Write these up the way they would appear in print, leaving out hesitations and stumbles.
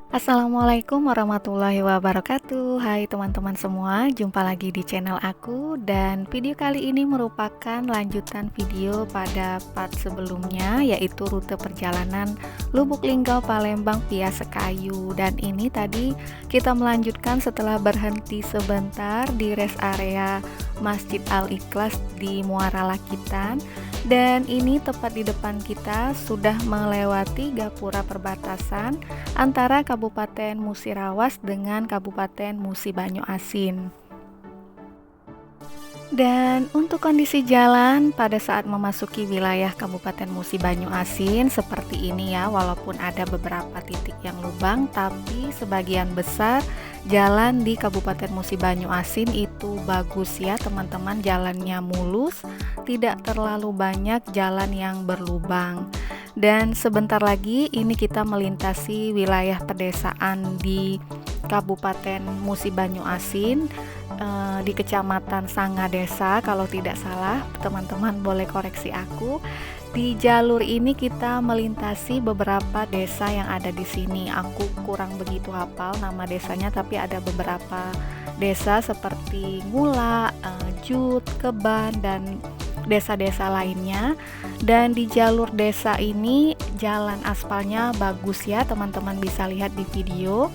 Assalamualaikum warahmatullahi wabarakatuh. Hai teman-teman semua, jumpa lagi di channel aku. Dan video kali ini merupakan lanjutan video pada part sebelumnya, yaitu rute perjalanan Lubuk Linggau Palembang via Sekayu. Dan ini tadi kita melanjutkan setelah berhenti sebentar di rest area Masjid Al-Ikhlas di Muara Lakitan. Dan ini tepat di depan kita sudah melewati gapura perbatasan antara Kabupaten Musirawas dengan Kabupaten Musi Banyu Asin. Dan untuk kondisi jalan pada saat memasuki wilayah Kabupaten Musi Banyu Asin seperti ini ya, walaupun ada beberapa titik yang lubang, tapi sebagian besar jalan di Kabupaten Musi Banyu Asin itu bagus ya teman-teman, jalannya mulus, tidak terlalu banyak jalan yang berlubang. Dan sebentar lagi ini kita melintasi wilayah pedesaan di Kabupaten Musi Banyu Asin, di Kecamatan Sangadesa kalau tidak salah, teman-teman boleh koreksi aku. Di jalur ini kita melintasi beberapa desa yang ada di sini. Aku kurang begitu hafal nama desanya, tapi ada beberapa desa seperti Ngula, Jut, Keban, dan desa-desa lainnya. Dan di jalur desa ini jalan aspalnya bagus ya, teman-teman bisa lihat di video.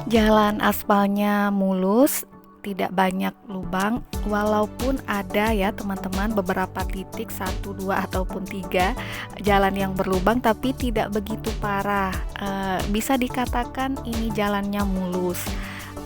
Jalan aspalnya mulus, tidak banyak lubang, walaupun ada ya teman-teman beberapa titik 1, 2 ataupun 3 jalan yang berlubang, tapi tidak begitu parah. Bisa dikatakan ini jalannya mulus,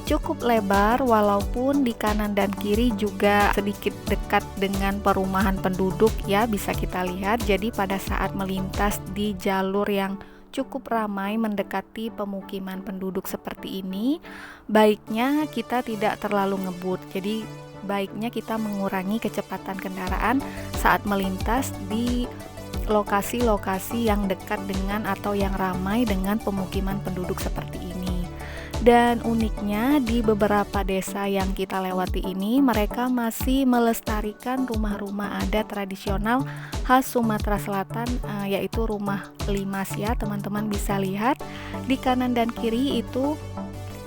cukup lebar, walaupun di kanan dan kiri juga sedikit dekat dengan perumahan penduduk ya, bisa kita lihat. Jadi pada saat melintas di jalur yang cukup ramai mendekati pemukiman penduduk seperti ini, baiknya kita tidak terlalu ngebut. Jadi baiknya kita mengurangi kecepatan kendaraan saat melintas di lokasi-lokasi yang dekat dengan atau yang ramai dengan pemukiman penduduk seperti ini. Dan uniknya di beberapa desa yang kita lewati ini, mereka masih melestarikan rumah-rumah adat tradisional khas Sumatera Selatan, yaitu rumah limas ya, teman-teman bisa lihat di kanan dan kiri itu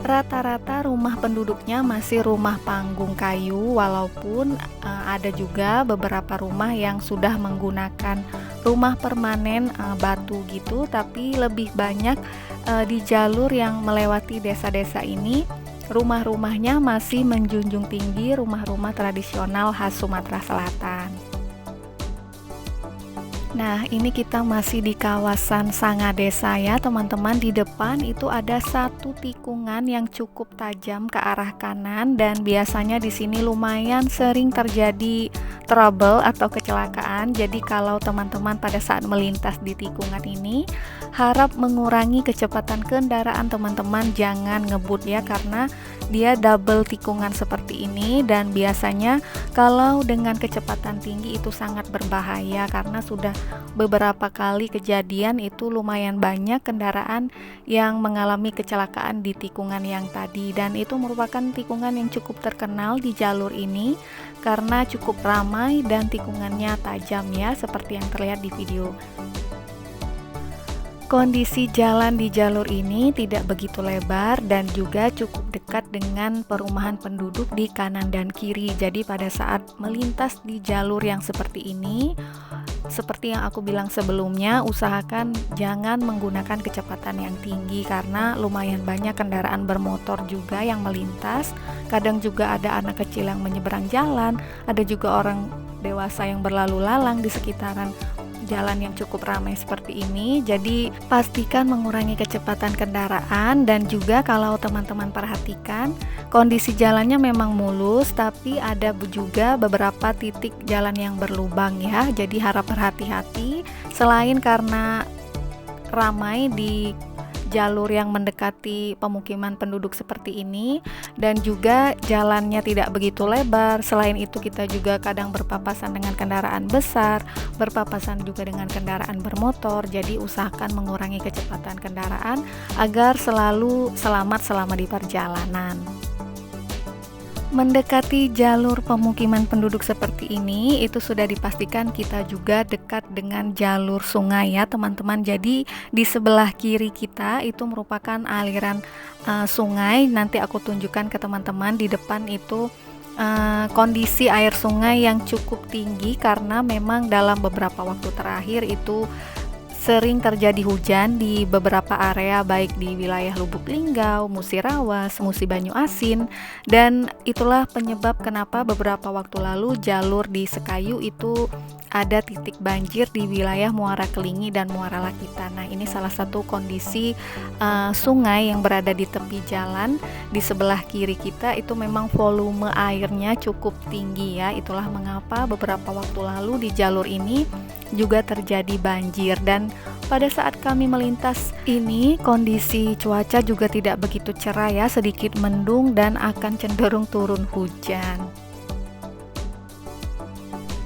rata-rata rumah penduduknya masih rumah panggung kayu, walaupun ada juga beberapa rumah yang sudah menggunakan rumah permanen batu gitu, tapi lebih banyak di jalur yang melewati desa-desa ini rumah-rumahnya masih menjunjung tinggi rumah-rumah tradisional khas Sumatera Selatan. Nah, ini kita masih di kawasan Sangadesa ya teman-teman. Di depan itu ada satu tikungan yang cukup tajam ke arah kanan, dan biasanya di sini lumayan sering terjadi trouble atau kecelakaan. Jadi kalau teman-teman pada saat melintas di tikungan ini, harap mengurangi kecepatan kendaraan teman-teman, jangan ngebut ya, karena dia double tikungan seperti ini. Dan biasanya kalau dengan kecepatan tinggi itu sangat berbahaya, karena sudah beberapa kali kejadian itu lumayan banyak kendaraan yang mengalami kecelakaan di tikungan yang tadi. Dan itu merupakan tikungan yang cukup terkenal di jalur ini karena cukup ramai dan tikungannya tajam ya, seperti yang terlihat di video. Kondisi jalan di jalur ini tidak begitu lebar dan juga cukup dekat dengan perumahan penduduk di kanan dan kiri. Jadi pada saat melintas di jalur yang seperti ini, seperti yang aku bilang sebelumnya, usahakan jangan menggunakan kecepatan yang tinggi karena lumayan banyak kendaraan bermotor juga yang melintas. Kadang juga ada anak kecil yang menyeberang jalan, ada juga orang dewasa yang berlalu lalang di sekitaran jalan yang cukup ramai seperti ini. Jadi pastikan mengurangi kecepatan kendaraan. Dan juga kalau teman-teman perhatikan, kondisi jalannya memang mulus, tapi ada juga beberapa titik jalan yang berlubang ya. Jadi harap berhati-hati, selain karena ramai di jalur yang mendekati pemukiman penduduk seperti ini, dan juga jalannya tidak begitu lebar. Selain itu kita juga kadang berpapasan dengan kendaraan besar, berpapasan juga dengan kendaraan bermotor. Jadi usahakan mengurangi kecepatan kendaraan agar selalu selamat selama di perjalanan. Mendekati jalur pemukiman penduduk seperti ini, itu sudah dipastikan kita juga dekat dengan jalur sungai ya teman-teman. Jadi di sebelah kiri kita itu merupakan aliran sungai. Nanti aku tunjukkan ke teman-teman di depan itu kondisi air sungai yang cukup tinggi karena memang dalam beberapa waktu terakhir itu sering terjadi hujan di beberapa area baik di wilayah Lubuk Linggau, Musirawas, Musi Banyu Asin, dan itulah penyebab kenapa beberapa waktu lalu jalur di Sekayu itu ada titik banjir di wilayah Muara Kelingi dan Muara Lakita. Nah, ini salah satu kondisi sungai yang berada di tepi jalan di sebelah kiri kita itu memang volume airnya cukup tinggi ya. Itulah mengapa beberapa waktu lalu di jalur ini juga terjadi banjir, dan pada saat kami melintas ini kondisi cuaca juga tidak begitu cerah ya, sedikit mendung dan akan cenderung turun hujan.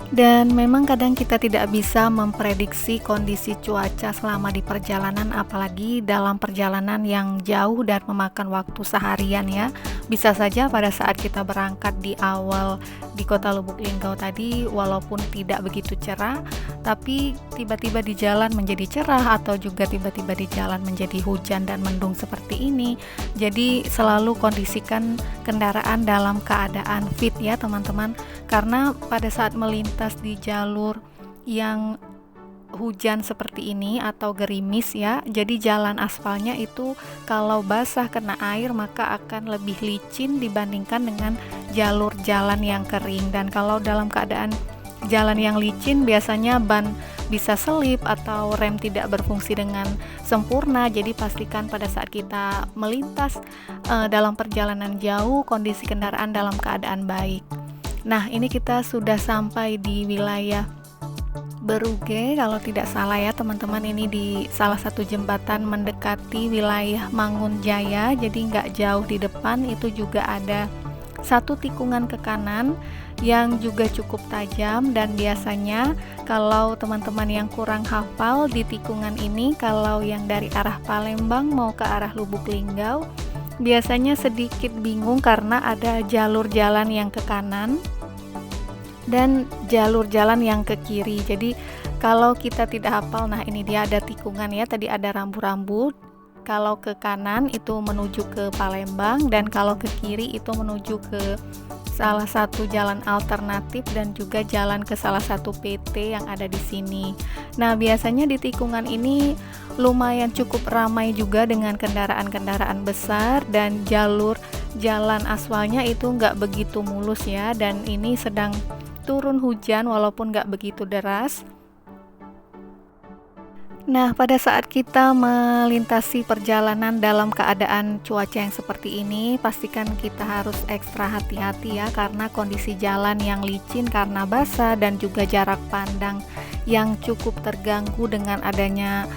Dan memang kadang kita tidak bisa memprediksi kondisi cuaca selama di perjalanan, apalagi dalam perjalanan yang jauh dan memakan waktu seharian ya. Bisa saja pada saat kita berangkat di awal di kota Lubuk Linggau tadi walaupun tidak begitu cerah, tapi tiba-tiba di jalan menjadi cerah atau juga tiba-tiba di jalan menjadi hujan dan mendung seperti ini. Jadi selalu kondisikan kendaraan dalam keadaan fit ya teman-teman, karena pada saat melintas di jalur yang hujan seperti ini atau gerimis ya, jadi jalan aspalnya itu kalau basah kena air maka akan lebih licin dibandingkan dengan jalur jalan yang kering. Dan kalau dalam keadaan jalan yang licin biasanya ban bisa selip atau rem tidak berfungsi dengan sempurna. Jadi pastikan pada saat kita melintas dalam perjalanan jauh kondisi kendaraan dalam keadaan baik. Nah, ini kita sudah sampai di wilayah Beruge kalau tidak salah ya teman-teman. Ini di salah satu jembatan mendekati wilayah Mangunjaya, jadi nggak jauh di depan itu juga ada satu tikungan ke kanan yang juga cukup tajam. Dan biasanya kalau teman-teman yang kurang hafal di tikungan ini, kalau yang dari arah Palembang mau ke arah Lubuk Linggau biasanya sedikit bingung karena ada jalur jalan yang ke kanan dan jalur jalan yang ke kiri. Jadi kalau kita tidak hafal, nah ini dia ada tikungan ya, tadi ada rambu-rambu. Kalau ke kanan itu menuju ke Palembang dan kalau ke kiri itu menuju ke salah satu jalan alternatif dan juga jalan ke salah satu PT yang ada di sini. Nah, biasanya di tikungan ini lumayan cukup ramai juga dengan kendaraan-kendaraan besar, dan jalur jalan aspalnya itu nggak begitu mulus ya, dan ini sedang turun hujan walaupun nggak begitu deras. Nah, pada saat kita melintasi perjalanan dalam keadaan cuaca yang seperti ini, pastikan kita harus ekstra hati-hati ya, karena kondisi jalan yang licin karena basah dan juga jarak pandang yang cukup terganggu dengan adanya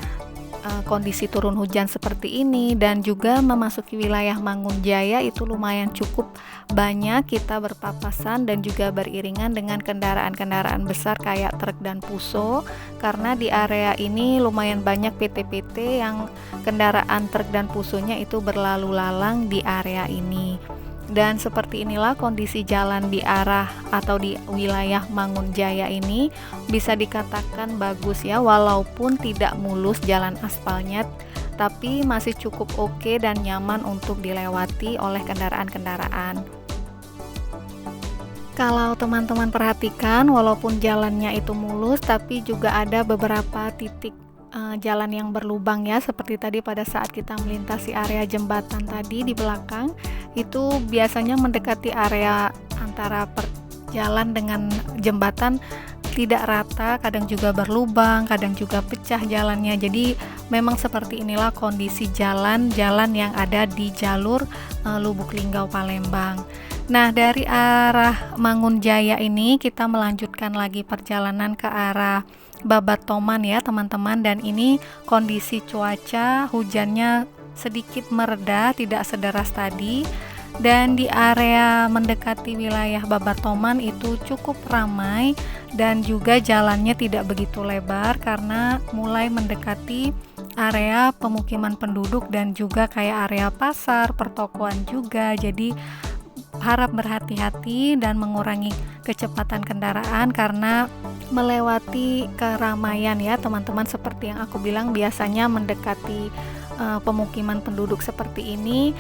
kondisi turun hujan seperti ini. Dan juga memasuki wilayah Mangunjaya itu lumayan cukup banyak kita berpapasan dan juga beriringan dengan kendaraan-kendaraan besar kayak truk dan puso, karena di area ini lumayan banyak PT-PT yang kendaraan truk dan pusonya itu berlalu lalang di area ini. Dan seperti inilah kondisi jalan di arah atau di wilayah Mangunjaya ini, bisa dikatakan bagus ya, walaupun tidak mulus jalan aspalnya, tapi masih cukup oke dan nyaman untuk dilewati oleh kendaraan-kendaraan. Kalau teman-teman perhatikan, walaupun jalannya itu mulus, tapi juga ada beberapa titik jalan yang berlubang ya, seperti tadi pada saat kita melintasi area jembatan tadi di belakang, itu biasanya mendekati area antara jalan dengan jembatan tidak rata, kadang juga berlubang, kadang juga pecah jalannya. Jadi memang seperti inilah kondisi jalan-jalan yang ada di jalur Lubuk Linggau Palembang. Nah, dari arah Mangunjaya ini kita melanjutkan lagi perjalanan ke arah Babatoman ya teman-teman, dan ini kondisi cuaca hujannya sedikit mereda, tidak sederas tadi. Dan di area mendekati wilayah Babatoman itu cukup ramai dan juga jalannya tidak begitu lebar karena mulai mendekati area pemukiman penduduk dan juga kayak area pasar, pertokoan juga. Jadi harap berhati-hati dan mengurangi kecepatan kendaraan karena melewati keramaian ya teman-teman. Seperti yang aku bilang, biasanya mendekati pemukiman penduduk seperti ini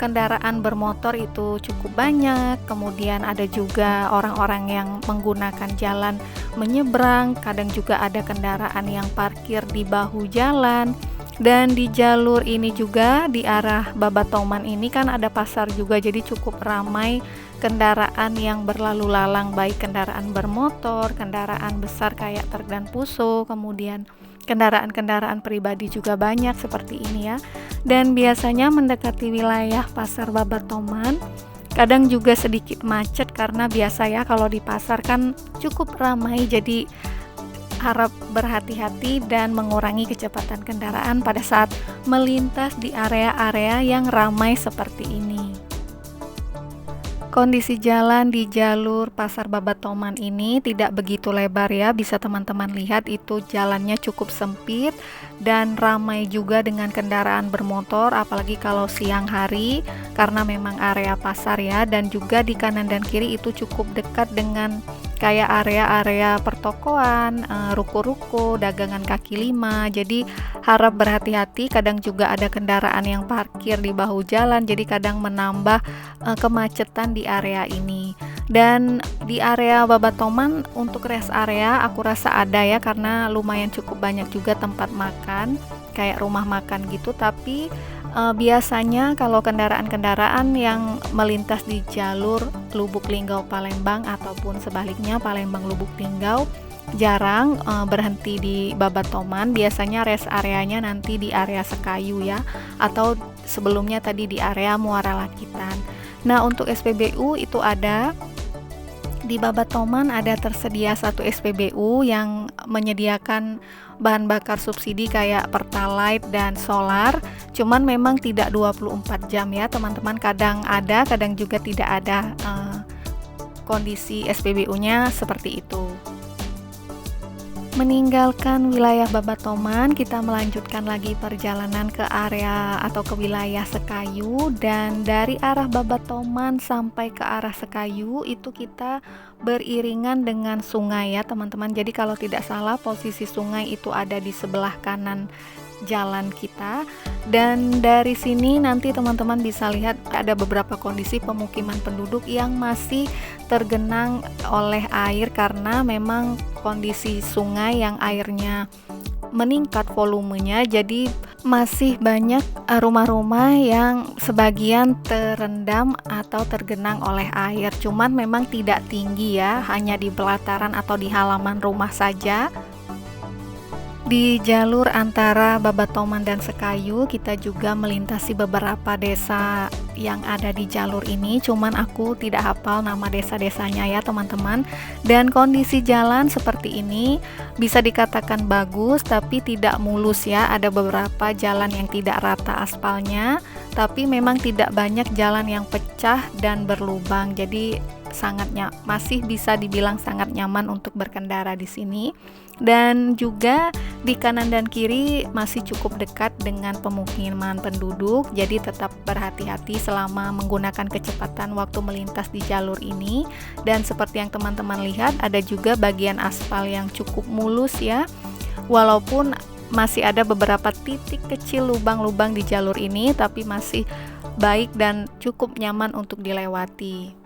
kendaraan bermotor itu cukup banyak, kemudian ada juga orang-orang yang menggunakan jalan menyeberang, kadang juga ada kendaraan yang parkir di bahu jalan. Dan di jalur ini juga di arah Babatoman ini kan ada pasar juga, jadi cukup ramai kendaraan yang berlalu lalang, baik kendaraan bermotor, kendaraan besar kayak truk dan fuso, kemudian kendaraan-kendaraan pribadi juga banyak seperti ini ya. Dan biasanya mendekati wilayah pasar Babatoman kadang juga sedikit macet karena biasa ya kalau di pasar kan cukup ramai, jadi harap berhati-hati dan mengurangi kecepatan kendaraan pada saat melintas di area-area yang ramai seperti ini. Kondisi jalan di jalur pasar Babatoman ini tidak begitu lebar ya, bisa teman-teman lihat itu jalannya cukup sempit dan ramai juga dengan kendaraan bermotor, apalagi kalau siang hari karena memang area pasar ya. Dan juga di kanan dan kiri itu cukup dekat dengan kayak area-area pertokoan, ruko-ruko, dagangan kaki lima. Jadi harap berhati-hati, kadang juga ada kendaraan yang parkir di bahu jalan, jadi kadang menambah kemacetan di area ini. Dan di area Babatoman untuk rest area aku rasa ada ya, karena lumayan cukup banyak juga tempat makan kayak rumah makan gitu. Tapi biasanya kalau kendaraan-kendaraan yang melintas di jalur Lubuk Linggau Palembang ataupun sebaliknya Palembang Lubuk Linggau jarang berhenti di Babatoman, biasanya rest areanya nanti di area Sekayu ya, atau sebelumnya tadi di area Muara Lakitan. Nah, untuk SPBU itu ada di Babatoman, ada tersedia satu SPBU yang menyediakan bahan bakar subsidi kayak Pertalite dan solar, cuman memang tidak 24 jam ya teman-teman, kadang ada, kadang juga tidak ada kondisi SPBU-nya seperti itu. Meninggalkan wilayah Babatoman, kita melanjutkan lagi perjalanan ke area atau ke wilayah Sekayu. Dan dari arah Babatoman sampai ke arah Sekayu itu kita beriringan dengan sungai ya teman-teman. Jadi kalau tidak salah posisi sungai itu ada di sebelah kanan jalan kita. Dan dari sini nanti teman-teman bisa lihat ada beberapa kondisi pemukiman penduduk yang masih tergenang oleh air karena memang kondisi sungai yang airnya meningkat volumenya, jadi masih banyak rumah-rumah yang sebagian terendam atau tergenang oleh air. Cuman memang tidak tinggi ya, hanya di pelataran atau di halaman rumah saja. Di jalur antara Babatoman dan Sekayu kita juga melintasi beberapa desa yang ada di jalur ini, cuman aku tidak hafal nama desa-desanya ya teman-teman. Dan kondisi jalan seperti ini bisa dikatakan bagus tapi tidak mulus ya, ada beberapa jalan yang tidak rata aspalnya, tapi memang tidak banyak jalan yang pecah dan berlubang, jadi masih bisa dibilang sangat nyaman untuk berkendara di sini. Dan juga di kanan dan kiri masih cukup dekat dengan pemukiman penduduk, jadi tetap berhati-hati selama menggunakan kecepatan waktu melintas di jalur ini. Dan seperti yang teman-teman lihat, ada juga bagian aspal yang cukup mulus ya, walaupun masih ada beberapa titik kecil lubang-lubang di jalur ini, tapi masih baik dan cukup nyaman untuk dilewati.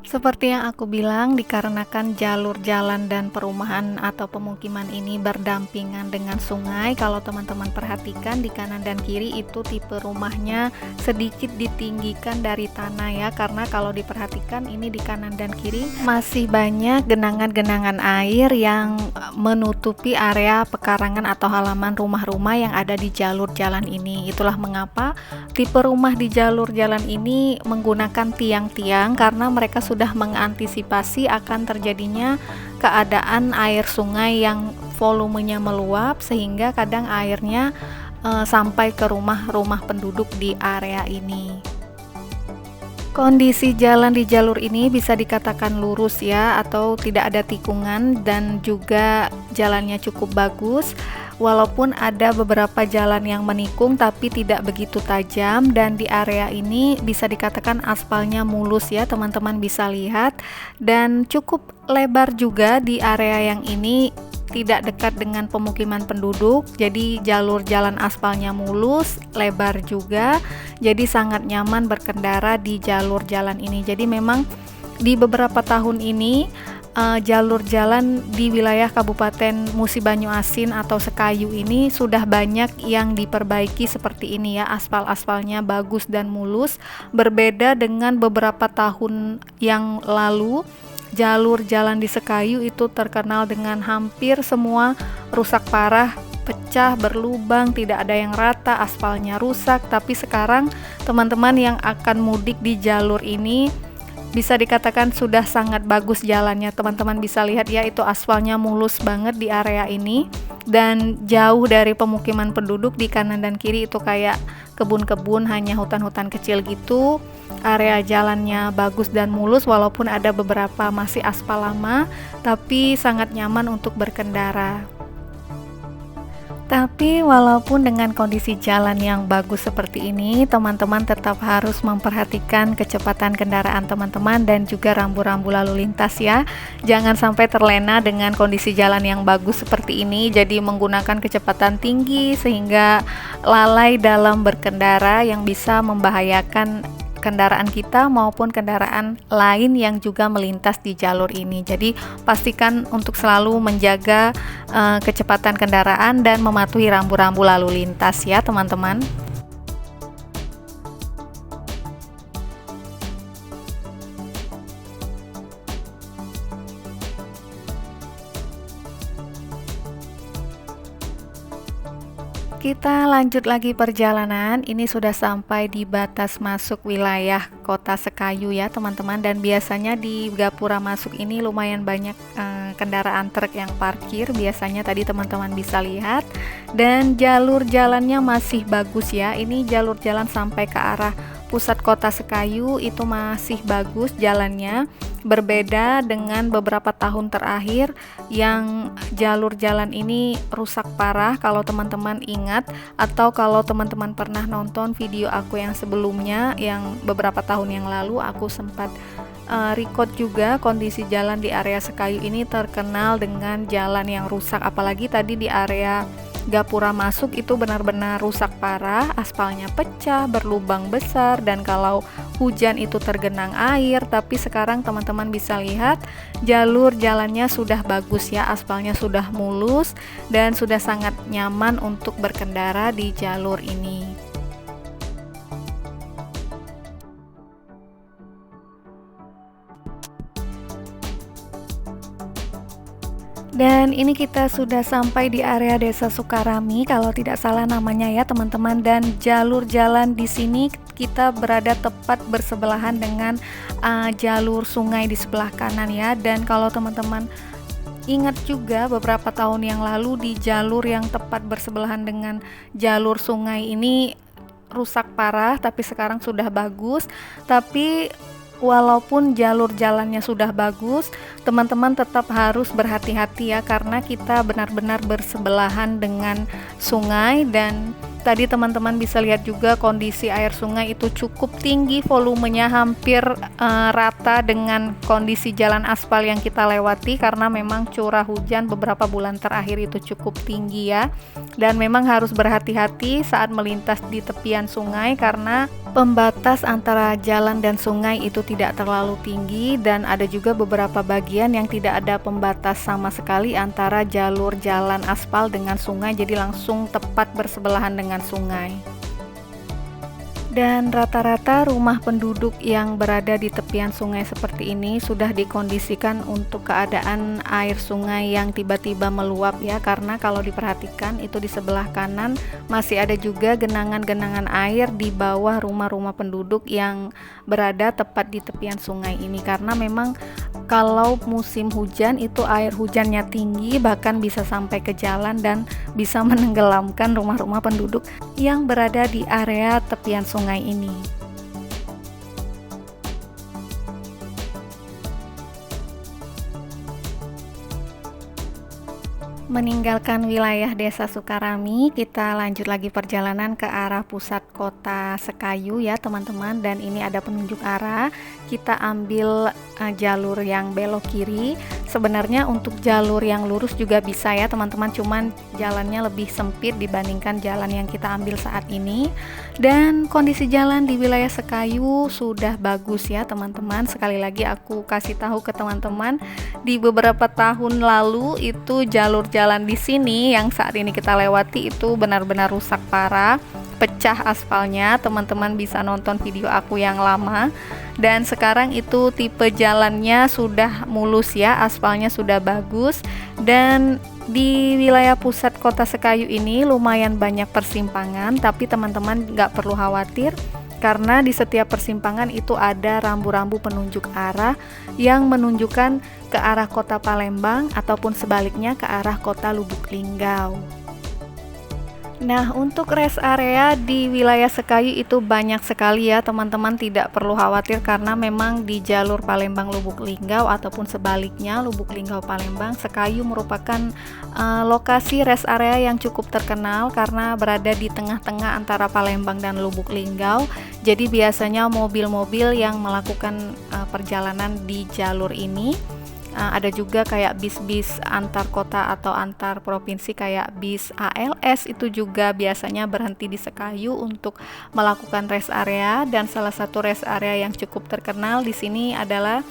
Seperti yang aku bilang, dikarenakan jalur jalan dan perumahan atau pemukiman ini berdampingan dengan sungai, kalau teman-teman perhatikan di kanan dan kiri itu tipe rumahnya sedikit ditinggikan dari tanah ya, karena kalau diperhatikan ini di kanan dan kiri masih banyak genangan-genangan air yang menutupi area pekarangan atau halaman rumah-rumah yang ada di jalur jalan ini. Itulah mengapa tipe rumah di jalur jalan ini menggunakan tiang-tiang, karena mereka sudah mengantisipasi akan terjadinya keadaan air sungai yang volumenya meluap sehingga kadang airnya sampai ke rumah-rumah penduduk di area ini. Kondisi jalan di jalur ini bisa dikatakan lurus ya, atau tidak ada tikungan, dan juga jalannya cukup bagus. walaupun ada beberapa jalan yang menikung tapi tidak begitu tajam, dan di area ini bisa dikatakan aspalnya mulus ya teman-teman bisa lihat, dan cukup lebar juga di area yang ini, tidak dekat dengan pemukiman penduduk, jadi jalur jalan aspalnya mulus, lebar juga, jadi sangat nyaman berkendara di jalur jalan ini. Jadi memang di beberapa tahun ini jalur jalan di wilayah Kabupaten Musi Banyuasin atau Sekayu ini sudah banyak yang diperbaiki seperti ini ya, aspal-aspalnya bagus dan mulus, berbeda dengan beberapa tahun yang lalu. Jalur jalan di Sekayu itu terkenal dengan hampir semua rusak parah, pecah, berlubang, tidak ada yang rata, aspalnya rusak. Tapi sekarang teman-teman yang akan mudik di jalur ini bisa dikatakan sudah sangat bagus jalannya. Teman-teman bisa lihat ya, itu aspalnya mulus banget di area ini, dan jauh dari pemukiman penduduk. Di kanan dan kiri itu kayak kebun-kebun, hanya hutan-hutan kecil gitu. Area jalannya bagus dan mulus, walaupun ada beberapa masih aspal lama, tapi sangat nyaman untuk berkendara. Tapi walaupun dengan kondisi jalan yang bagus seperti ini, teman-teman tetap harus memperhatikan kecepatan kendaraan teman-teman dan juga rambu-rambu lalu lintas ya. Jangan sampai terlena dengan kondisi jalan yang bagus seperti ini, jadi menggunakan kecepatan tinggi sehingga lalai dalam berkendara yang bisa membahayakan kendaraan kita maupun kendaraan lain yang juga melintas di jalur ini. Jadi pastikan untuk selalu menjaga kecepatan kendaraan dan mematuhi rambu-rambu lalu lintas ya teman-teman. Kita lanjut lagi perjalanan. Ini sudah sampai di batas masuk wilayah Kota Sekayu ya teman-teman, dan biasanya di gapura masuk ini lumayan banyak kendaraan truk yang parkir biasanya, tadi teman-teman bisa lihat, dan jalur jalannya masih bagus ya. Ini jalur jalan sampai ke arah pusat Kota Sekayu itu masih bagus jalannya, berbeda dengan beberapa tahun terakhir yang jalur jalan ini rusak parah. Kalau teman-teman ingat atau kalau teman-teman pernah nonton video aku yang sebelumnya yang beberapa tahun yang lalu, aku sempat record juga kondisi jalan di area Sekayu ini terkenal dengan jalan yang rusak, apalagi tadi di area gapura masuk itu benar-benar rusak parah, aspalnya pecah, berlubang besar, dan kalau hujan itu tergenang air. Tapi sekarang teman-teman bisa lihat jalur jalannya sudah bagus ya, aspalnya sudah mulus dan sudah sangat nyaman untuk berkendara di jalur ini. Dan ini kita sudah sampai di area Desa Sukarami kalau tidak salah namanya ya teman-teman, dan jalur jalan di sini kita berada tepat bersebelahan dengan jalur sungai di sebelah kanan ya. Dan kalau teman-teman ingat juga beberapa tahun yang lalu di jalur yang tepat bersebelahan dengan jalur sungai ini rusak parah, tapi sekarang sudah bagus. Tapi walaupun jalur jalannya sudah bagus, teman-teman tetap harus berhati-hati ya, karena kita benar-benar bersebelahan dengan sungai. Dan tadi teman-teman bisa lihat juga kondisi air sungai itu cukup tinggi, volumenya hampir rata dengan kondisi jalan aspal yang kita lewati, karena memang curah hujan beberapa bulan terakhir itu cukup tinggi ya. Dan memang harus berhati-hati saat melintas di tepian sungai, karena pembatas antara jalan dan sungai itu tidak terlalu tinggi, dan ada juga beberapa bagian yang tidak ada pembatas sama sekali antara jalur jalan aspal dengan sungai, jadi langsung tepat bersebelahan dengan sungai. Dan rata-rata rumah penduduk yang berada di tepian sungai seperti ini sudah dikondisikan untuk keadaan air sungai yang tiba-tiba meluap ya, karena kalau diperhatikan itu di sebelah kanan masih ada juga genangan-genangan air di bawah rumah-rumah penduduk yang berada tepat di tepian sungai ini, karena memang kalau musim hujan itu air hujannya tinggi, bahkan bisa sampai ke jalan dan bisa menenggelamkan rumah-rumah penduduk yang berada di area tepian sungai ini. Meninggalkan wilayah Desa Sukarami, kita lanjut lagi perjalanan ke arah pusat kota Sekayu ya teman-teman. Dan ini ada penunjuk arah, kita ambil jalur yang belok kiri. Sebenarnya untuk jalur yang lurus juga bisa ya teman-teman, cuman jalannya lebih sempit dibandingkan jalan yang kita ambil saat ini. Dan kondisi jalan di wilayah Sekayu sudah bagus ya teman-teman. Sekali lagi aku kasih tahu ke teman-teman, di beberapa tahun lalu itu jalur jalan di sini yang saat ini kita lewati itu benar-benar rusak parah, pecah aspalnya. Teman-teman bisa nonton video aku yang lama. Dan sekarang itu tipe jalannya sudah mulus ya, aspalnya sudah bagus. Dan di wilayah pusat kota Sekayu ini lumayan banyak persimpangan, tapi teman-teman nggak perlu khawatir karena di setiap persimpangan itu ada rambu-rambu penunjuk arah yang menunjukkan ke arah kota Palembang ataupun sebaliknya ke arah kota Lubuk Linggau. Nah, untuk rest area di wilayah Sekayu itu banyak sekali ya teman-teman, tidak perlu khawatir karena memang di jalur Palembang Lubuk Linggau ataupun sebaliknya Lubuk Linggau Palembang, Sekayu merupakan lokasi rest area yang cukup terkenal karena berada di tengah-tengah antara Palembang dan Lubuk Linggau. Jadi biasanya mobil-mobil yang melakukan perjalanan di jalur ini. Ada juga kayak bis-bis antar kota atau antar provinsi kayak bis ALS itu juga biasanya berhenti di Sekayu untuk melakukan rest area. Dan salah satu rest area yang cukup terkenal di sini adalah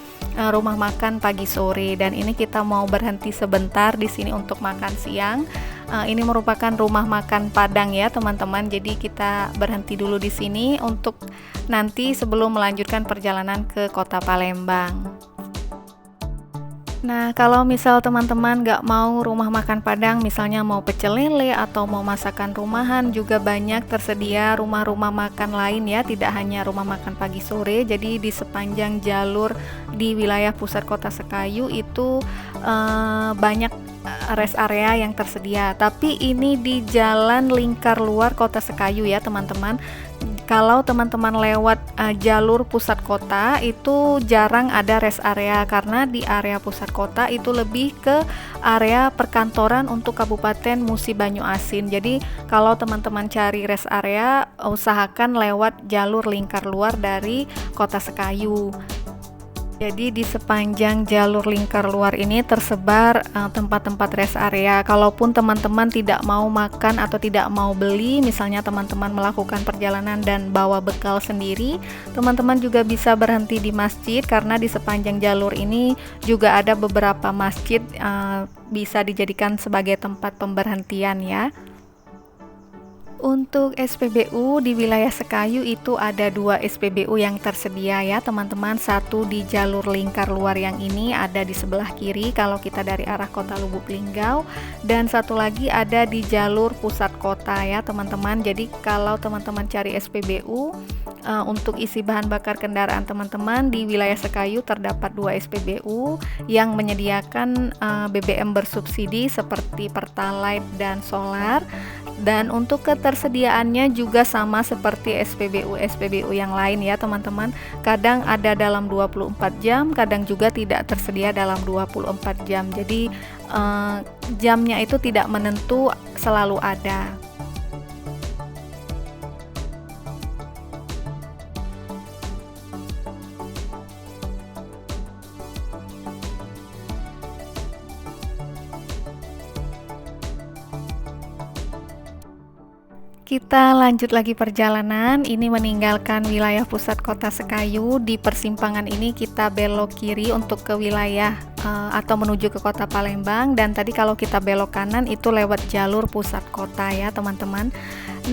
rumah makan pagi sore, dan ini kita mau berhenti sebentar di sini untuk makan siang. Ini merupakan rumah makan Padang ya teman-teman, jadi kita berhenti dulu di sini untuk nanti sebelum melanjutkan perjalanan ke kota Palembang. Nah, kalau misal teman-teman nggak mau rumah makan Padang, misalnya mau pecel lele atau mau masakan rumahan, juga banyak tersedia rumah-rumah makan lain ya, tidak hanya rumah makan pagi sore. Jadi di sepanjang jalur di wilayah pusat kota Sekayu itu banyak rest area yang tersedia. Tapi ini di jalan lingkar luar kota Sekayu ya teman-teman. Kalau teman-teman lewat jalur pusat kota itu jarang ada rest area karena di area pusat kota itu lebih ke area perkantoran untuk Kabupaten Musi Banyu Asin. Jadi kalau teman-teman cari rest area, usahakan lewat jalur lingkar luar dari kota Sekayu. Jadi di sepanjang jalur lingkar luar ini tersebar tempat-tempat rest area. Kalaupun teman-teman tidak mau makan atau tidak mau beli, misalnya teman-teman melakukan perjalanan dan bawa bekal sendiri, teman-teman juga bisa berhenti di masjid karena di sepanjang jalur ini juga ada beberapa masjid bisa dijadikan sebagai tempat pemberhentian ya. Untuk SPBU di wilayah Sekayu itu ada 2 SPBU yang tersedia ya teman-teman. Satu di jalur lingkar luar yang ini ada di sebelah kiri kalau kita dari arah kota Lubuk Linggau, dan satu lagi ada di jalur pusat kota ya teman-teman. Jadi kalau teman-teman cari SPBU untuk isi bahan bakar kendaraan teman-teman di wilayah Sekayu terdapat 2 SPBU yang menyediakan BBM bersubsidi seperti Pertalite dan solar. Dan untuk ketersediaannya juga sama seperti SPBU yang lain ya teman-teman. Kadang ada dalam 24 jam, kadang juga tidak tersedia dalam 24 jam. Jadi jamnya itu tidak menentu, selalu ada. Kita lanjut lagi perjalanan. Ini meninggalkan wilayah pusat kota Sekayu. Di persimpangan ini kita belok kiri untuk ke wilayah atau menuju ke kota Palembang. Dan tadi kalau kita belok kanan itu lewat jalur pusat kota ya teman-teman.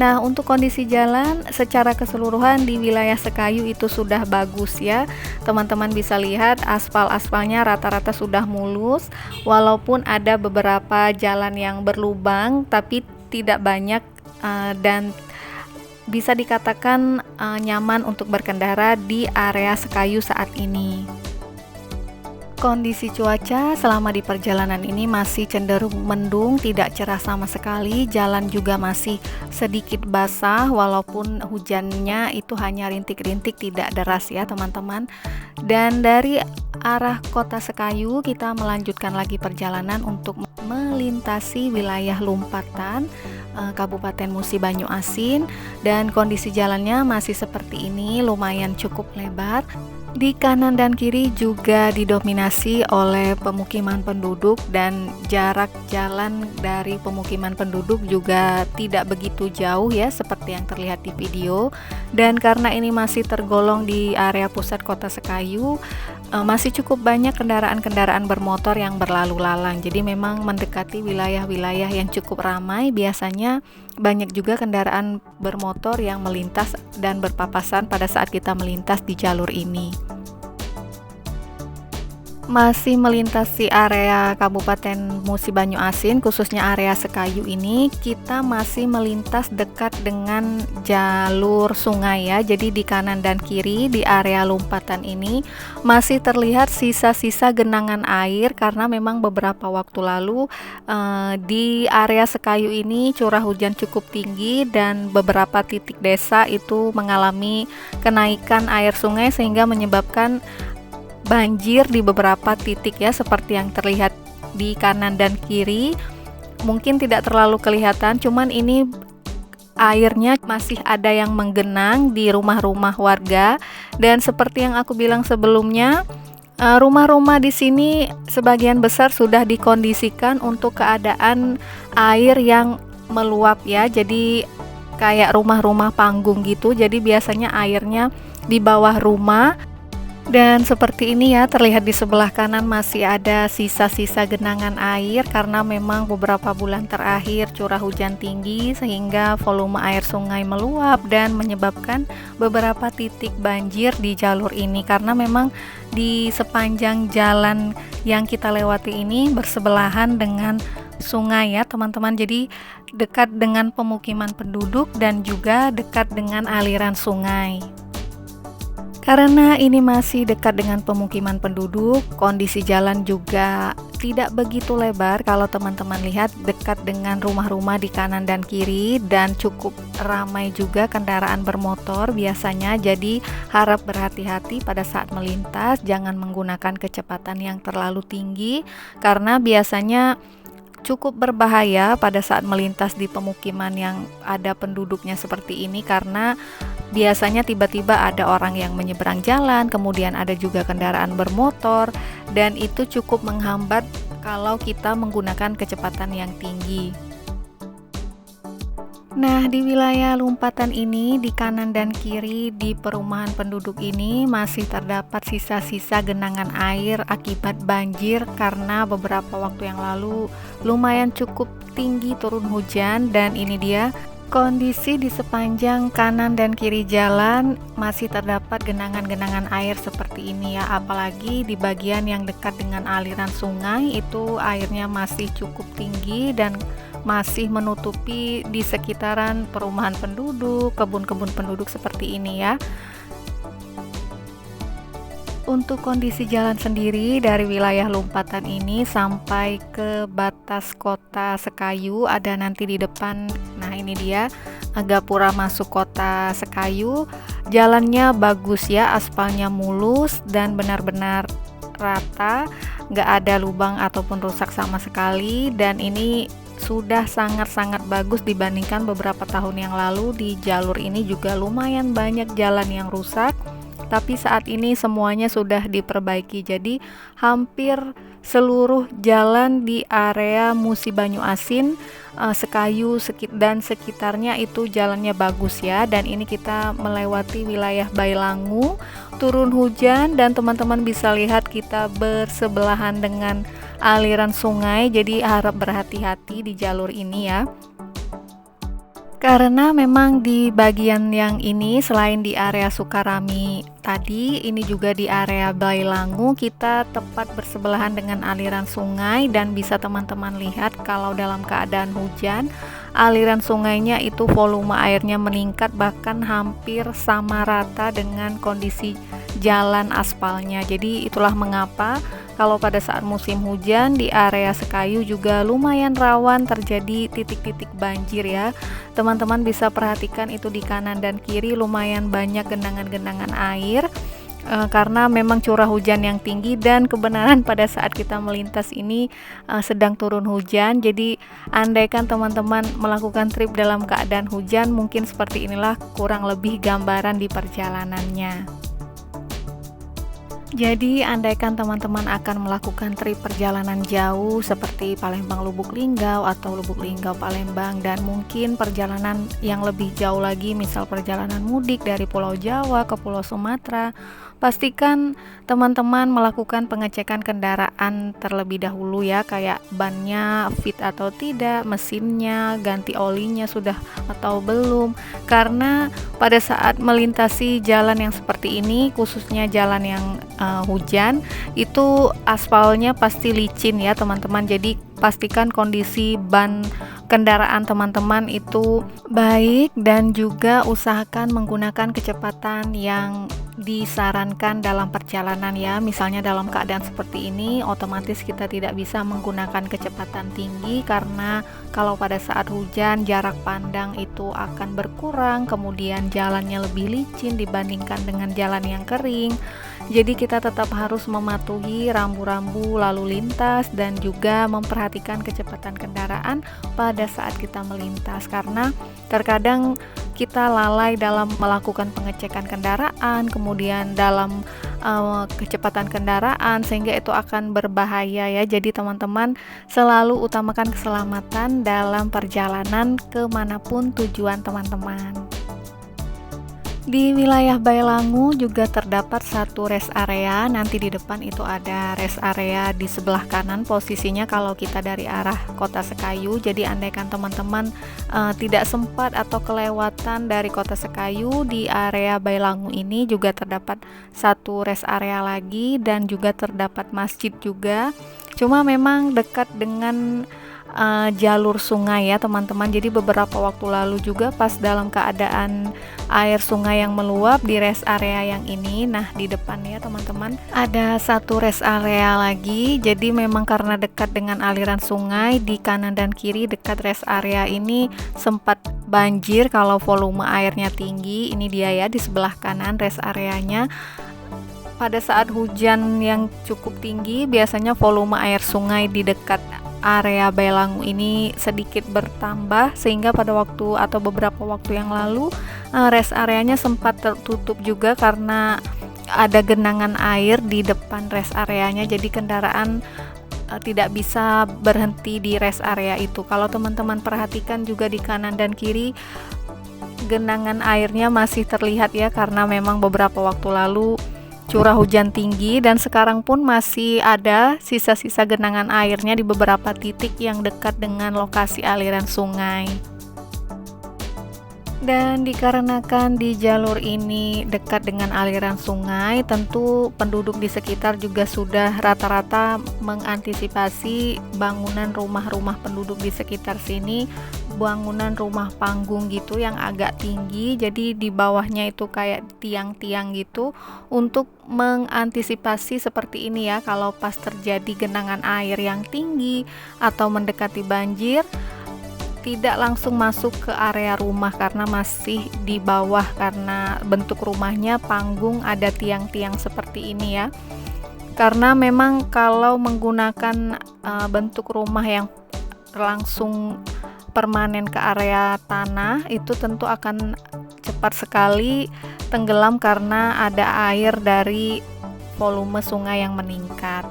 Nah, untuk kondisi jalan secara keseluruhan di wilayah Sekayu itu sudah bagus ya. Teman-teman bisa lihat aspal-aspalnya rata-rata sudah mulus. Walaupun ada beberapa jalan yang berlubang tapi tidak banyak. Dan bisa dikatakan nyaman untuk berkendara di area Sekayu saat ini. Kondisi cuaca selama di perjalanan ini masih cenderung mendung, tidak cerah sama sekali. Jalan juga masih sedikit basah, walaupun hujannya itu hanya rintik-rintik, tidak deras ya teman-teman. Dan dari arah Kota Sekayu, kita melanjutkan lagi perjalanan untuk melintasi wilayah Lumpatan, Kabupaten Musi Banyuasin. Dan kondisi jalannya masih seperti ini, lumayan cukup lebar. Di kanan dan kiri juga didominasi oleh pemukiman penduduk, dan jarak jalan dari pemukiman penduduk juga tidak begitu jauh ya, seperti yang terlihat di video. Dan karena ini masih tergolong di area pusat Kota Sekayu, masih cukup banyak kendaraan-kendaraan bermotor yang berlalu lalang. Jadi memang mendekati wilayah-wilayah yang cukup ramai. Biasanya banyak juga kendaraan bermotor yang melintas dan berpapasan pada saat kita melintas di jalur ini. Masih melintasi area Kabupaten Musi Banyuasin, khususnya area Sekayu ini, kita masih melintas dekat dengan jalur sungai ya. Jadi di kanan dan kiri di area Lumpatan ini masih terlihat sisa-sisa genangan air, karena memang beberapa waktu lalu di area Sekayu ini curah hujan cukup tinggi dan beberapa titik desa itu mengalami kenaikan air sungai sehingga menyebabkan banjir di beberapa titik ya, seperti yang terlihat di kanan dan kiri. Mungkin tidak terlalu kelihatan, cuman ini airnya masih ada yang menggenang di rumah-rumah warga. Dan seperti yang aku bilang sebelumnya, rumah-rumah di sini sebagian besar sudah dikondisikan untuk keadaan air yang meluap ya. Jadi kayak rumah-rumah panggung gitu. Jadi biasanya airnya di bawah rumah. Dan seperti ini ya, terlihat di sebelah kanan masih ada sisa-sisa genangan air, karena memang beberapa bulan terakhir curah hujan tinggi sehingga volume air sungai meluap dan menyebabkan beberapa titik banjir di jalur ini. Karena memang di sepanjang jalan yang kita lewati ini bersebelahan dengan sungai ya teman-teman. Jadi dekat dengan pemukiman penduduk dan juga dekat dengan aliran sungai. Karena ini masih dekat dengan pemukiman penduduk, kondisi jalan juga tidak begitu lebar. Kalau teman-teman lihat, dekat dengan rumah-rumah di kanan dan kiri, dan cukup ramai juga kendaraan bermotor biasanya. Jadi harap berhati-hati pada saat melintas, jangan menggunakan kecepatan yang terlalu tinggi, karena biasanya cukup berbahaya pada saat melintas di pemukiman yang ada penduduknya seperti ini, karena biasanya tiba-tiba ada orang yang menyeberang jalan, kemudian ada juga kendaraan bermotor, dan itu cukup menghambat kalau kita menggunakan kecepatan yang tinggi. Nah, di wilayah Lumpatan ini, di kanan dan kiri di perumahan penduduk ini masih terdapat sisa-sisa genangan air akibat banjir, karena beberapa waktu yang lalu lumayan cukup tinggi turun hujan. Dan ini dia kondisi di sepanjang kanan dan kiri jalan, masih terdapat genangan-genangan air seperti ini ya. Apalagi di bagian yang dekat dengan aliran sungai, itu airnya masih cukup tinggi dan masih menutupi di sekitaran perumahan penduduk, kebun-kebun penduduk seperti ini ya. Untuk kondisi jalan sendiri dari wilayah Lumpatan ini sampai ke batas Kota Sekayu, ada nanti di depan. Nah, ini dia Gapura masuk Kota Sekayu. Jalannya bagus ya, aspalnya mulus dan benar-benar rata, nggak ada lubang ataupun rusak sama sekali. Dan ini sudah sangat-sangat bagus dibandingkan beberapa tahun yang lalu. Di jalur ini juga lumayan banyak jalan yang rusak, tapi saat ini semuanya sudah diperbaiki. Jadi hampir seluruh jalan di area Musi Banyuasin, Sekayu dan sekitarnya itu jalannya bagus ya. Dan ini kita melewati wilayah Bailangu, turun hujan, dan teman-teman bisa lihat kita bersebelahan dengan aliran sungai. Jadi harap berhati-hati di jalur ini ya. Karena memang di bagian yang ini, selain di area Sukarami tadi, ini juga di area Bailangu, kita tepat bersebelahan dengan aliran sungai. Dan bisa teman-teman lihat kalau dalam keadaan hujan, aliran sungainya itu volume airnya meningkat, bahkan hampir sama rata dengan kondisi jalan aspalnya. Jadi itulah mengapa kalau pada saat musim hujan di area Sekayu juga lumayan rawan terjadi titik-titik banjir ya. Teman-teman bisa perhatikan itu di kanan dan kiri lumayan banyak genangan-genangan air. Karena memang curah hujan yang tinggi dan kebenaran pada saat kita melintas ini sedang turun hujan. Jadi andaikan teman-teman melakukan trip dalam keadaan hujan, mungkin seperti inilah kurang lebih gambaran di perjalanannya. Jadi andaikan teman-teman akan melakukan trip perjalanan jauh seperti Palembang Lubuk Linggau atau Lubuk Linggau Palembang, dan mungkin perjalanan yang lebih jauh lagi, misal perjalanan mudik dari Pulau Jawa ke Pulau Sumatera, pastikan teman-teman melakukan pengecekan kendaraan terlebih dahulu ya, kayak bannya fit atau tidak, mesinnya, ganti olinya sudah atau belum. Karena pada saat melintasi jalan yang seperti ini, khususnya jalan yang hujan, itu aspalnya pasti licin ya teman-teman. Jadi pastikan kondisi ban kendaraan teman-teman itu baik, dan juga usahakan menggunakan kecepatan yang disarankan dalam perjalanan ya. Misalnya dalam keadaan seperti ini, otomatis kita tidak bisa menggunakan kecepatan tinggi karena kalau pada saat hujan jarak pandang itu akan berkurang, kemudian jalannya lebih licin dibandingkan dengan jalan yang kering. Jadi kita tetap harus mematuhi rambu-rambu lalu lintas dan juga memperhatikan kecepatan kendaraan pada saat kita melintas, karena terkadang kita lalai dalam melakukan pengecekan kendaraan, kemudian dalam kecepatan kendaraan, sehingga itu akan berbahaya ya. Jadi teman-teman selalu utamakan keselamatan dalam perjalanan kemanapun tujuan teman-teman. Di wilayah Bailangu juga terdapat satu rest area. Nanti di depan itu ada rest area di sebelah kanan posisinya kalau kita dari arah Kota Sekayu. Jadi andaikan teman-teman tidak sempat atau kelewatan dari Kota Sekayu, di area Bailangu ini juga terdapat satu rest area lagi dan juga terdapat masjid juga. Cuma memang dekat dengan jalur sungai ya teman-teman. Jadi beberapa waktu lalu juga pas dalam keadaan air sungai yang meluap di rest area yang ini, nah di depan ya teman-teman ada satu rest area lagi. Jadi memang karena dekat dengan aliran sungai, di kanan dan kiri dekat rest area ini sempat banjir kalau volume airnya tinggi. Ini dia ya di sebelah kanan rest areanya. Pada saat hujan yang cukup tinggi, biasanya volume air sungai di dekat area Bailangu ini sedikit bertambah, sehingga pada waktu atau beberapa waktu yang lalu rest areanya sempat tertutup juga karena ada genangan air di depan rest areanya. Jadi kendaraan tidak bisa berhenti di rest area itu. Kalau teman-teman perhatikan juga di kanan dan kiri genangan airnya masih terlihat ya, karena memang beberapa waktu lalu curah hujan tinggi dan sekarang pun masih ada sisa-sisa genangan airnya di beberapa titik yang dekat dengan lokasi aliran sungai. Dan dikarenakan di jalur ini dekat dengan aliran sungai, tentu penduduk di sekitar juga sudah rata-rata mengantisipasi bangunan rumah-rumah penduduk di sekitar sini, bangunan rumah panggung gitu yang agak tinggi. Jadi di bawahnya itu kayak tiang-tiang gitu untuk mengantisipasi seperti ini ya, kalau pas terjadi genangan air yang tinggi atau mendekati banjir, tidak langsung masuk ke area rumah karena masih di bawah, karena bentuk rumahnya panggung, ada tiang-tiang seperti ini ya. Karena memang kalau menggunakan bentuk rumah yang langsung permanen ke area tanah, itu tentu akan cepat sekali tenggelam karena ada air dari volume sungai yang meningkat.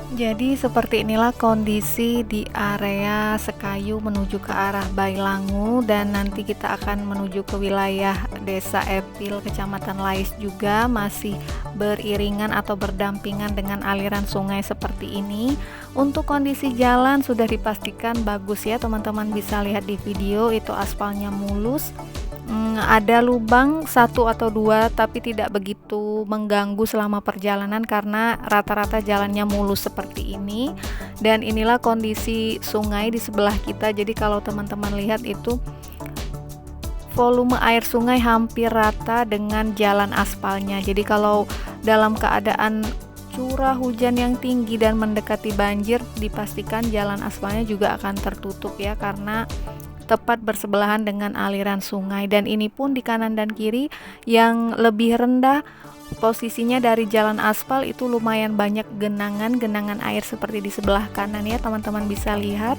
Jadi seperti inilah kondisi di area Sekayu menuju ke arah Bailangu, dan nanti kita akan menuju ke wilayah Desa Epil, Kecamatan Lais juga masih beriringan atau berdampingan dengan aliran sungai seperti ini. Untuk kondisi jalan sudah dipastikan bagus ya teman-teman, bisa lihat di video itu aspalnya mulus. Ada lubang 1 atau 2 tapi tidak begitu mengganggu selama perjalanan karena rata-rata jalannya mulus seperti ini. Dan inilah kondisi sungai di sebelah kita. Jadi kalau teman-teman lihat itu volume air sungai hampir rata dengan jalan aspalnya. Jadi kalau dalam keadaan curah hujan yang tinggi dan mendekati banjir, dipastikan jalan aspalnya juga akan tertutup ya, karena tepat bersebelahan dengan aliran sungai. Dan ini pun di kanan dan kiri yang lebih rendah posisinya dari jalan aspal itu lumayan banyak genangan air seperti di sebelah kanan ya, teman-teman bisa lihat.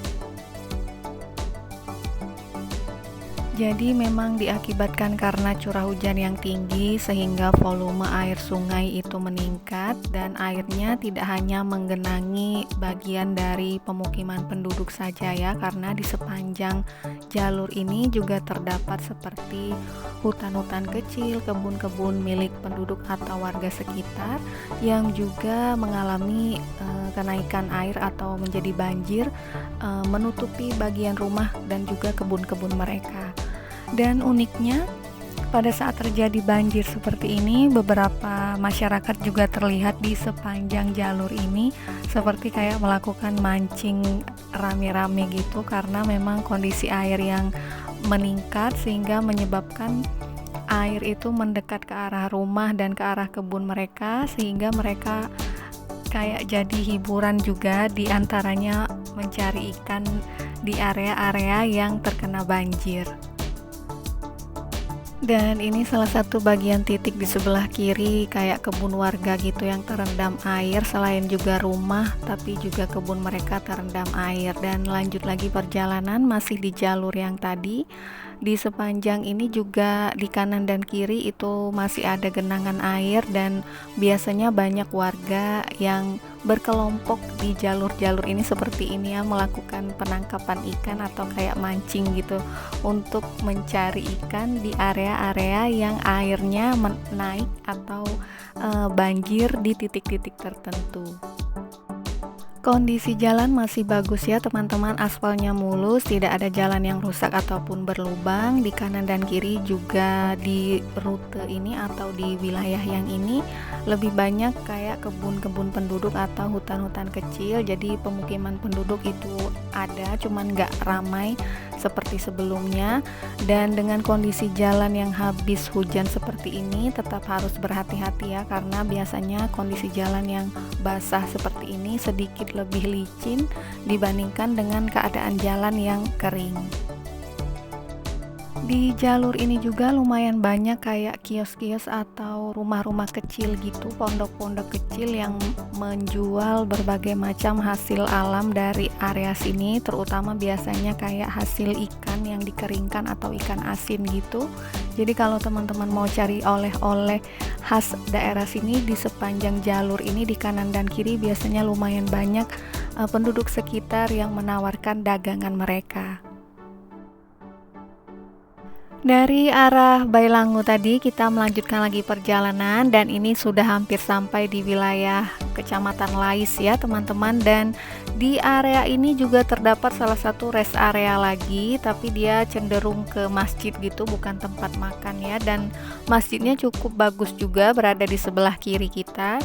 Jadi memang diakibatkan karena curah hujan yang tinggi sehingga volume air sungai itu meningkat, dan airnya tidak hanya menggenangi bagian dari pemukiman penduduk saja ya, karena di sepanjang jalur ini juga terdapat seperti hutan-hutan kecil, kebun-kebun milik penduduk atau warga sekitar yang juga mengalami kenaikan air atau menjadi banjir, menutupi bagian rumah dan juga kebun-kebun mereka. Dan uniknya pada saat terjadi banjir seperti ini, beberapa masyarakat juga terlihat di sepanjang jalur ini seperti kayak melakukan mancing rame-rame gitu, karena memang kondisi air yang meningkat sehingga menyebabkan air itu mendekat ke arah rumah dan ke arah kebun mereka, sehingga mereka kayak jadi hiburan juga, diantaranya mencari ikan di area-area yang terkena banjir. Dan ini salah satu bagian titik di sebelah kiri kayak kebun warga gitu yang terendam air, selain juga rumah tapi juga kebun mereka terendam air. Dan lanjut lagi perjalanan masih di jalur yang tadi, di sepanjang ini juga di kanan dan kiri itu masih ada genangan air, dan biasanya banyak warga yang berkelompok di jalur-jalur ini seperti ini ya, melakukan penangkapan ikan atau kayak mancing gitu untuk mencari ikan di area-area yang airnya naik atau banjir di titik-titik tertentu. Kondisi jalan masih bagus ya teman-teman, aspalnya mulus, tidak ada jalan yang rusak ataupun berlubang. Di kanan dan kiri juga di rute ini atau di wilayah yang ini lebih banyak kayak kebun-kebun penduduk atau hutan-hutan kecil. Jadi pemukiman penduduk itu ada, cuman nggak ramai seperti sebelumnya. Dan dengan kondisi jalan yang habis hujan seperti ini, tetap harus berhati-hati ya, karena biasanya kondisi jalan yang basah seperti ini sedikit lebih licin dibandingkan dengan keadaan jalan yang kering. Di jalur ini juga lumayan banyak kayak kios-kios atau rumah-rumah kecil gitu, pondok-pondok kecil yang menjual berbagai macam hasil alam dari area sini, terutama biasanya kayak hasil ikan yang dikeringkan atau ikan asin gitu. Jadi kalau teman-teman mau cari oleh-oleh khas daerah sini, di sepanjang jalur ini di kanan dan kiri biasanya lumayan banyak penduduk sekitar yang menawarkan dagangan mereka. Dari arah Bailangu tadi kita melanjutkan lagi perjalanan, dan ini sudah hampir sampai di wilayah Kecamatan Lais ya teman-teman. Dan di area ini juga terdapat salah satu rest area lagi, tapi dia cenderung ke masjid gitu, bukan tempat makan ya. Dan masjidnya cukup bagus juga, berada di sebelah kiri kita.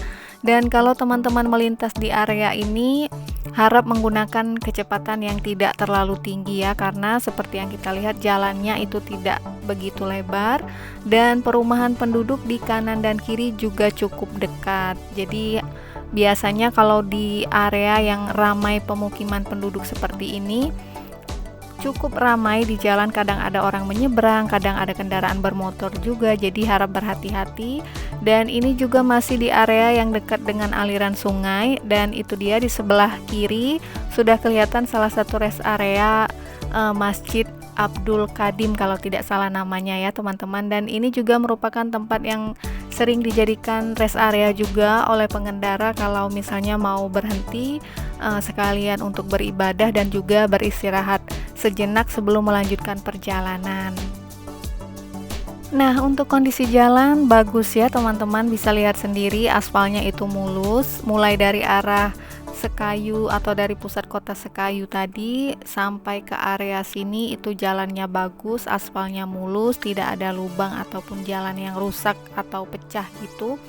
Dan kalau teman-teman melintas di area ini, harap menggunakan kecepatan yang tidak terlalu tinggi ya, karena seperti yang kita lihat jalannya itu tidak begitu lebar, dan perumahan penduduk di kanan dan kiri juga cukup dekat. Jadi biasanya kalau di area yang ramai pemukiman penduduk seperti ini, cukup ramai di jalan, kadang ada orang menyeberang, kadang ada kendaraan bermotor juga, jadi harap berhati-hati. Dan ini juga masih di area yang dekat dengan aliran sungai, dan itu dia di sebelah kiri sudah kelihatan salah satu rest area Masjid Abdul Kadim kalau tidak salah namanya ya teman-teman. Dan ini juga merupakan tempat yang sering dijadikan rest area juga oleh pengendara kalau misalnya mau berhenti sekalian untuk beribadah dan juga beristirahat sejenak sebelum melanjutkan perjalanan. Nah, untuk kondisi jalan bagus ya teman-teman, bisa lihat sendiri aspalnya itu mulus, mulai dari arah Sekayu atau dari pusat kota Sekayu tadi sampai ke area sini itu jalannya bagus, aspalnya mulus, tidak ada lubang ataupun jalan yang rusak atau pecah gitu.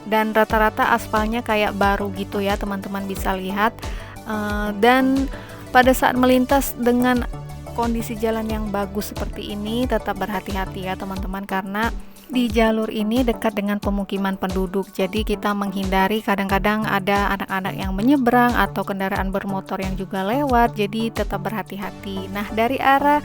Dan rata-rata aspalnya kayak baru gitu ya teman-teman bisa lihat. Dan pada saat melintas dengan kondisi jalan yang bagus seperti ini, tetap berhati-hati ya teman-teman, karena Di jalur ini dekat dengan pemukiman penduduk, jadi kita menghindari kadang-kadang ada anak-anak yang menyeberang atau kendaraan bermotor yang juga lewat, jadi tetap berhati-hati. Nah, dari arah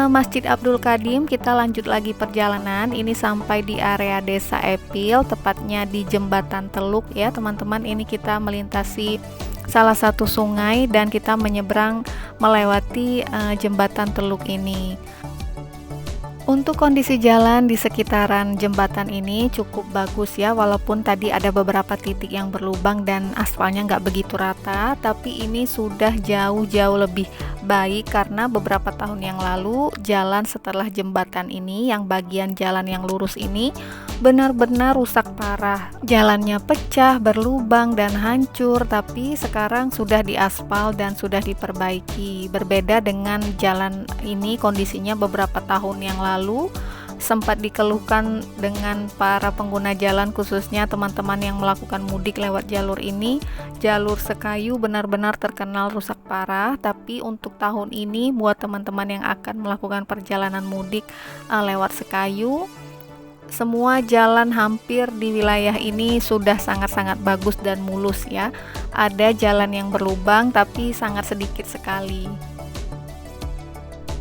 Masjid Abdul Qadim kita lanjut lagi perjalanan. Ini sampai di area Desa Epil, tepatnya di Jembatan Teluk ya teman-teman. Ini kita melintasi salah satu sungai dan kita menyeberang melewati Jembatan Teluk ini. Untuk kondisi jalan di sekitaran jembatan ini cukup bagus ya, walaupun tadi ada beberapa titik yang berlubang dan aspalnya nggak begitu rata, tapi ini sudah jauh-jauh lebih baik karena beberapa tahun yang lalu jalan setelah jembatan ini, yang bagian jalan yang lurus ini benar-benar rusak parah. Jalannya pecah, berlubang dan hancur, tapi sekarang sudah diaspal dan sudah diperbaiki. Berbeda dengan jalan ini kondisinya beberapa tahun yang lalu sempat dikeluhkan dengan para pengguna jalan, khususnya teman-teman yang melakukan mudik lewat jalur ini. Jalur Sekayu benar-benar terkenal rusak parah, tapi untuk tahun ini buat teman-teman yang akan melakukan perjalanan mudik lewat Sekayu, semua jalan hampir di wilayah ini sudah sangat-sangat bagus dan mulus ya. Ada jalan yang berlubang tapi sangat sedikit sekali.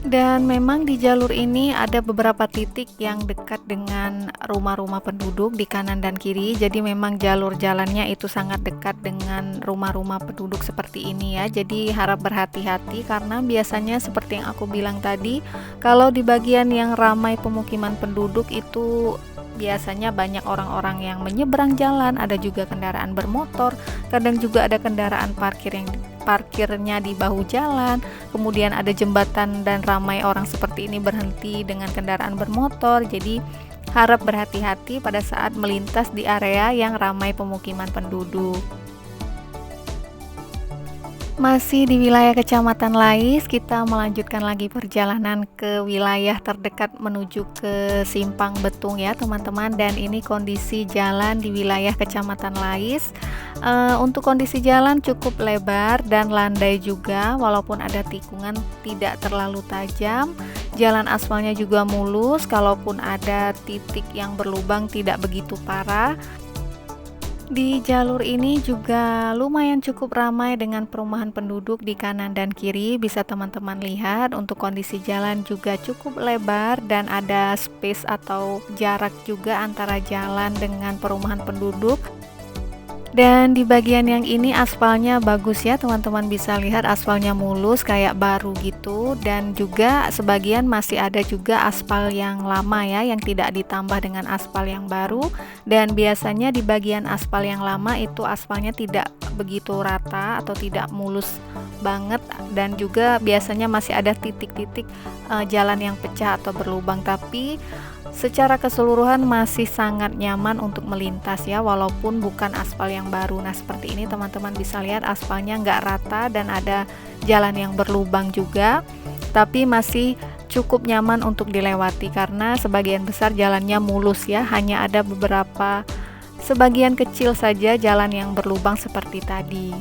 Dan memang di jalur ini ada beberapa titik yang dekat dengan rumah-rumah penduduk di kanan dan kiri. Jadi memang jalur jalannya itu sangat dekat dengan rumah-rumah penduduk seperti ini ya. Jadi harap berhati-hati karena biasanya seperti yang aku bilang tadi, kalau di bagian yang ramai pemukiman penduduk itu biasanya banyak orang-orang yang menyeberang jalan, ada juga kendaraan bermotor, kadang juga ada kendaraan parkirnya di bahu jalan, kemudian ada jembatan dan ramai orang seperti ini berhenti dengan kendaraan bermotor. Jadi harap berhati-hati pada saat melintas di area yang ramai pemukiman penduduk. Masih di wilayah Kecamatan Lais, kita melanjutkan lagi perjalanan ke wilayah terdekat menuju ke Simpang Betung ya teman-teman. Dan ini kondisi jalan di wilayah Kecamatan Lais. Untuk kondisi jalan cukup lebar dan landai juga, walaupun ada tikungan tidak terlalu tajam. Jalan aspalnya juga mulus, kalaupun ada titik yang berlubang tidak begitu parah. Di jalur ini juga lumayan cukup ramai dengan perumahan penduduk di kanan dan kiri. Bisa teman-teman lihat, untuk kondisi jalan juga cukup lebar dan ada space atau jarak juga antara jalan dengan perumahan penduduk. Dan di bagian yang ini aspalnya bagus ya teman-teman, bisa lihat aspalnya mulus kayak baru gitu. Dan juga sebagian masih ada juga aspal yang lama ya, yang tidak ditambah dengan aspal yang baru. Dan biasanya di bagian aspal yang lama itu aspalnya tidak begitu rata atau tidak mulus banget. Dan juga biasanya masih ada titik-titik jalan yang pecah atau berlubang, tapi secara keseluruhan masih sangat nyaman untuk melintas ya, walaupun bukan aspal yang baru. Nah seperti ini teman-teman bisa lihat aspalnya nggak rata dan ada jalan yang berlubang juga, tapi masih cukup nyaman untuk dilewati karena sebagian besar jalannya mulus ya. Hanya ada beberapa sebagian kecil saja jalan yang berlubang seperti tadi.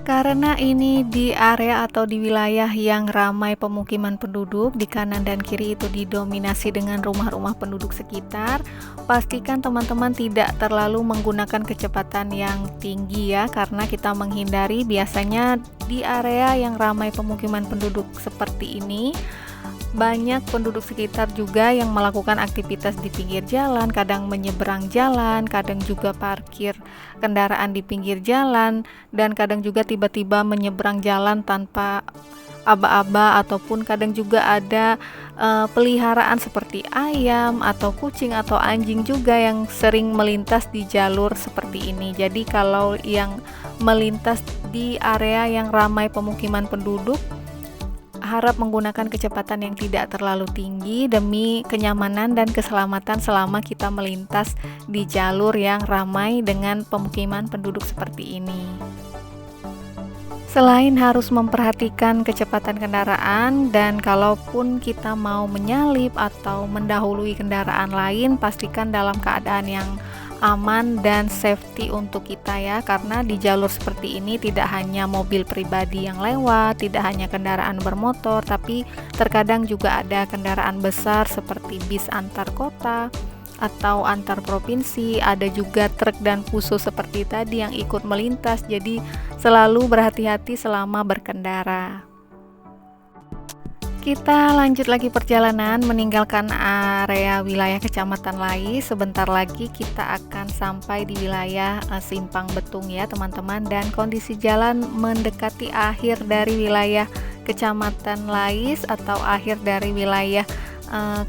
Karena ini di area atau di wilayah yang ramai pemukiman penduduk, di kanan dan kiri itu didominasi dengan rumah-rumah penduduk sekitar, pastikan teman-teman tidak terlalu menggunakan kecepatan yang tinggi ya, karena kita menghindari biasanya di area yang ramai pemukiman penduduk seperti ini banyak penduduk sekitar juga yang melakukan aktivitas di pinggir jalan, kadang menyeberang jalan, kadang juga parkir kendaraan di pinggir jalan, dan kadang juga tiba-tiba menyeberang jalan tanpa aba-aba, ataupun kadang juga ada peliharaan seperti ayam atau kucing atau anjing juga yang sering melintas di jalur seperti ini. Jadi kalau yang melintas di area yang ramai pemukiman penduduk, harap menggunakan kecepatan yang tidak terlalu tinggi demi kenyamanan dan keselamatan selama kita melintas di jalur yang ramai dengan pemukiman penduduk seperti ini. Selain harus memperhatikan kecepatan kendaraan, dan kalaupun kita mau menyalip atau mendahului kendaraan lain, pastikan dalam keadaan yang aman dan safety untuk kita ya, karena di jalur seperti ini tidak hanya mobil pribadi yang lewat, tidak hanya kendaraan bermotor, tapi terkadang juga ada kendaraan besar seperti bis antar kota atau antar provinsi, ada juga truk dan fuso seperti tadi yang ikut melintas, jadi selalu berhati-hati selama berkendara. Kita lanjut lagi perjalanan meninggalkan area wilayah Kecamatan Lais. Sebentar lagi kita akan sampai di wilayah Simpang Betung ya teman-teman, dan kondisi jalan mendekati akhir dari wilayah Kecamatan Lais atau akhir dari wilayah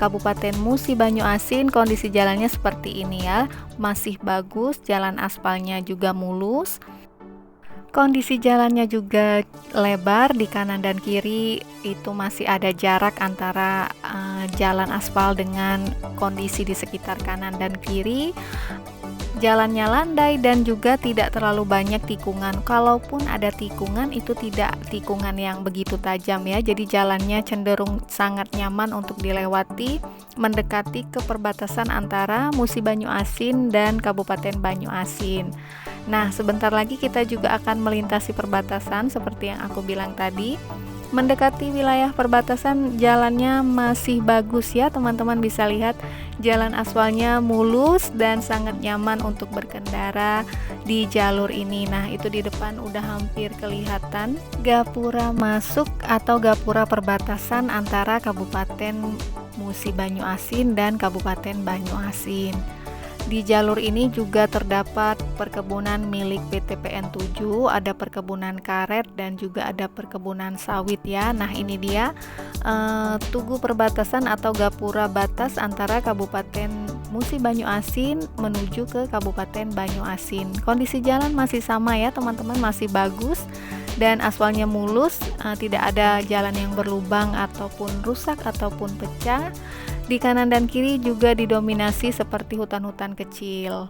Kabupaten Musi Banyuasin. Kondisi jalannya seperti ini ya, masih bagus, jalan aspalnya juga mulus. Kondisi jalannya juga lebar, di kanan dan kiri itu masih ada jarak antara jalan aspal dengan kondisi di sekitar kanan dan kiri. Jalannya landai dan juga tidak terlalu banyak tikungan. Kalaupun ada tikungan, itu tidak tikungan yang begitu tajam ya. Jadi jalannya cenderung sangat nyaman untuk dilewati, mendekati ke perbatasan antara Musi Banyuasin dan Kabupaten Banyuasin. Nah, sebentar lagi kita juga akan melintasi perbatasan seperti yang aku bilang tadi. Mendekati wilayah perbatasan jalannya masih bagus ya, teman-teman bisa lihat jalan aspalnya mulus dan sangat nyaman untuk berkendara di jalur ini. Nah, itu di depan udah hampir kelihatan gapura masuk atau gapura perbatasan antara Kabupaten Musi Banyuasin dan Kabupaten Banyuasin. Di jalur ini juga terdapat perkebunan milik PT PN 7, ada perkebunan karet dan juga ada perkebunan sawit ya. Nah, ini dia tugu perbatasan atau gapura batas antara Kabupaten Musi Banyuasin menuju ke Kabupaten Banyuasin. Kondisi jalan masih sama ya teman-teman, masih bagus dan aspalnya mulus, tidak ada jalan yang berlubang ataupun rusak ataupun pecah. Di kanan dan kiri juga didominasi seperti hutan-hutan kecil.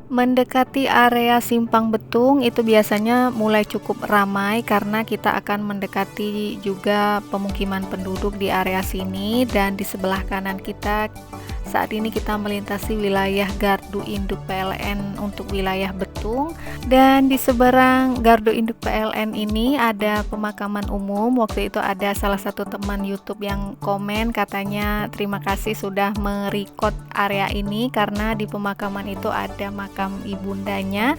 Mendekati area Simpang Betung itu biasanya mulai cukup ramai karena kita akan mendekati juga pemukiman penduduk di area sini, dan di sebelah kanan kita saat ini kita melintasi wilayah Gardu Induk PLN untuk wilayah Betung, dan di seberang Gardu Induk PLN ini ada pemakaman umum. Waktu itu ada salah satu teman YouTube yang komen katanya terima kasih sudah merecord area ini karena di pemakaman itu ada makam ibundanya.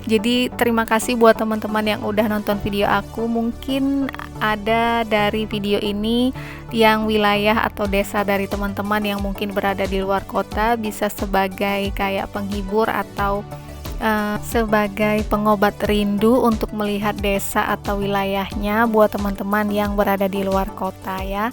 Jadi terima kasih buat teman-teman yang udah nonton video aku. Mungkin ada dari video ini yang wilayah atau desa dari teman-teman yang mungkin berada di luar kota, bisa sebagai kayak penghibur atau sebagai pengobat rindu untuk melihat desa atau wilayahnya buat teman-teman yang berada di luar kota ya.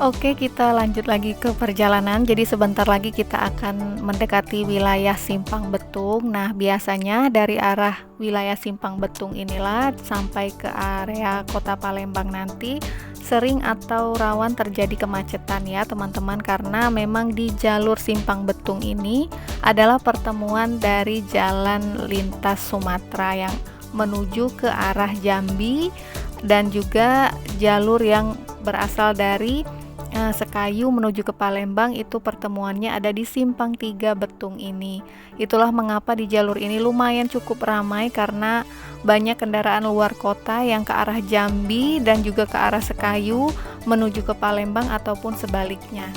Oke, kita lanjut lagi ke perjalanan. Jadi sebentar lagi kita akan mendekati wilayah Simpang Betung. Nah, biasanya dari arah wilayah Simpang Betung inilah sampai ke area Kota Palembang nanti sering atau rawan terjadi kemacetan ya teman-teman, karena memang di jalur Simpang Betung ini adalah pertemuan dari jalan lintas Sumatera yang menuju ke arah Jambi dan juga jalur yang berasal dari Sekayu menuju ke Palembang. Itu pertemuannya ada di Simpang 3 Betung ini. Itulah mengapa di jalur ini lumayan cukup ramai karena banyak kendaraan luar kota yang ke arah Jambi dan juga ke arah Sekayu menuju ke Palembang ataupun sebaliknya.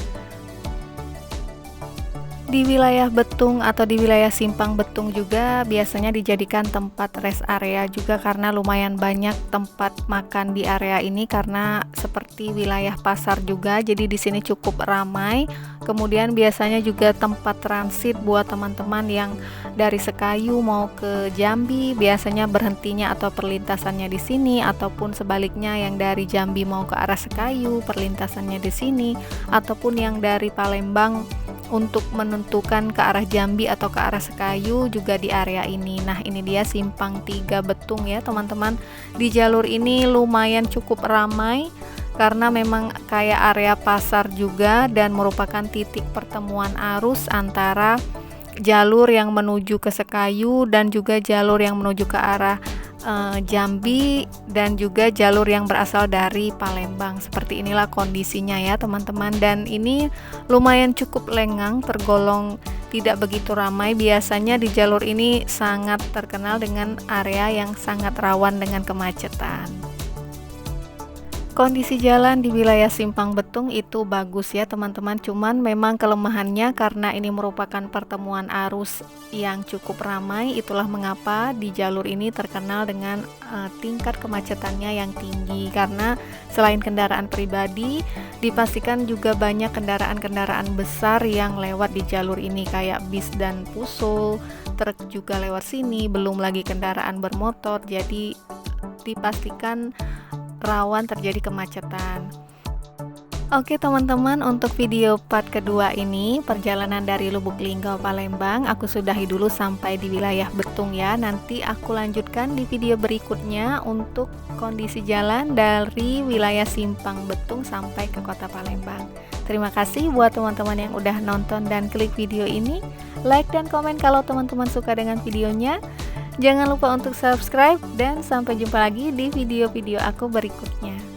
Di wilayah Betung atau di wilayah Simpang Betung juga biasanya dijadikan tempat rest area juga karena lumayan banyak tempat makan di area ini karena seperti wilayah pasar juga, jadi di sini cukup ramai. Kemudian biasanya juga tempat transit buat teman-teman yang dari Sekayu mau ke Jambi, biasanya berhentinya atau perlintasannya di sini, ataupun sebaliknya yang dari Jambi mau ke arah Sekayu perlintasannya di sini, ataupun yang dari Palembang untuk menentukan ke arah Jambi atau ke arah Sekayu juga di area ini. Nah, ini dia Simpang 3 Betung ya teman-teman. Di jalur ini lumayan cukup ramai karena memang kayak area pasar juga dan merupakan titik pertemuan arus antara jalur yang menuju ke Sekayu dan juga jalur yang menuju ke arah Jambi dan juga jalur yang berasal dari Palembang. Seperti inilah kondisinya ya teman-teman, dan ini lumayan cukup lengang, tergolong tidak begitu ramai. Biasanya di jalur ini sangat terkenal dengan area yang sangat rawan dengan kemacetan. Kondisi jalan di wilayah Simpang Betung itu bagus ya teman-teman, cuman memang kelemahannya karena ini merupakan pertemuan arus yang cukup ramai, itulah mengapa di jalur ini terkenal dengan tingkat kemacetannya yang tinggi, karena selain kendaraan pribadi dipastikan juga banyak kendaraan-kendaraan besar yang lewat di jalur ini kayak bis dan pusul, truk juga lewat sini, belum lagi kendaraan bermotor, jadi dipastikan rawan terjadi kemacetan. Oke teman-teman, untuk video part kedua ini perjalanan dari Lubuk Linggau Palembang aku sudahi dulu sampai di wilayah Betung ya. Nanti aku lanjutkan di video berikutnya untuk kondisi jalan dari wilayah Simpang Betung sampai ke kota Palembang. Terima kasih buat teman-teman yang udah nonton dan klik video ini. Like dan komen kalau teman-teman suka dengan videonya. Jangan lupa untuk subscribe dan sampai jumpa lagi di video-video aku berikutnya.